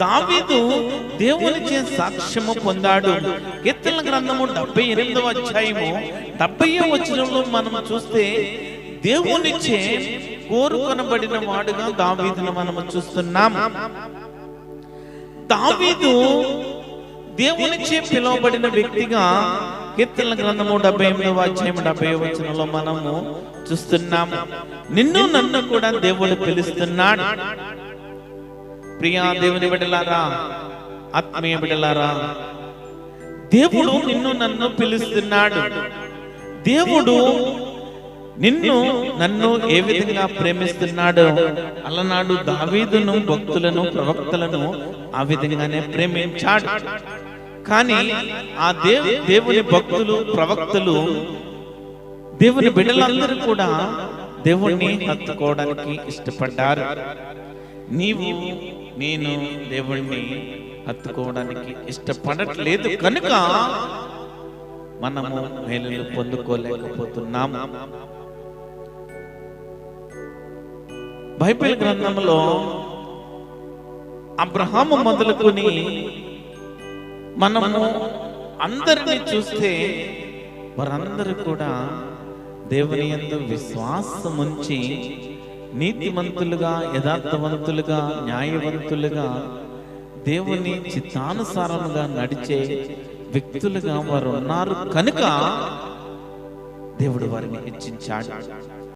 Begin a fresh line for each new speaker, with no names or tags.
దావీదు దేవునిచే సాక్ష్యము పొందాడు. కీర్తనల గ్రంథము 78వ అధ్యాయము 70వ వచనంలో మనం చూస్తే దేవునిచే కోరుకొనబడిన వాడుగా దావీదును మనము చూస్తున్నాం. దావీదు దేవునిచే పిలువబడిన వ్యక్తిగా కీర్తనల గ్రంథము 78వ అధ్యాయం 70వ వచనంలో మనము చూస్తున్నాము. నిన్ను నన్ను కూడా దేవుడు పిలుస్తున్నాడు. ప్రియా దేవుని బిడ్డలారా, ఆత్మీయ బిడ్డలారా, దేవుడు నిన్ను నన్ను పిలుస్తున్నాడు. దేవుడు నిన్ను నన్ను ఏ విధంగా ప్రేమిస్తున్నాడు అలనాడు దావీదును, భక్తులను, ప్రవక్తలను ఆ విధంగానే ప్రేమించాడు. కానీ ఆ దేవుని భక్తులు, ప్రవక్తలు, దేవుని బిడ్డలందరూ కూడా దేవుణ్ణి హత్తుకోవడానికి ఇష్టపడ్డారు. నీవు నేను దేవుణ్ణి హత్తుకోవడానికి ఇష్టపడట్లేదు కనుక మనము మేలులు పొందుకోలేకపోతున్నాము. బైబిల్ గ్రంథంలో అబ్రహాము మొదలుకొని మనము అందరినీ చూస్తే వారందరూ కూడా దేవుని యందు విశ్వాసం ఉంచి నీతిమంతులుగా, యథార్థవంతులుగా, న్యాయవంతులుగా, దేవుని చిత్తానుసారముగా నడిచే వ్యక్తులుగా వారు ఉన్నారు కనుక దేవుడు వారిని హెచ్చించాడు.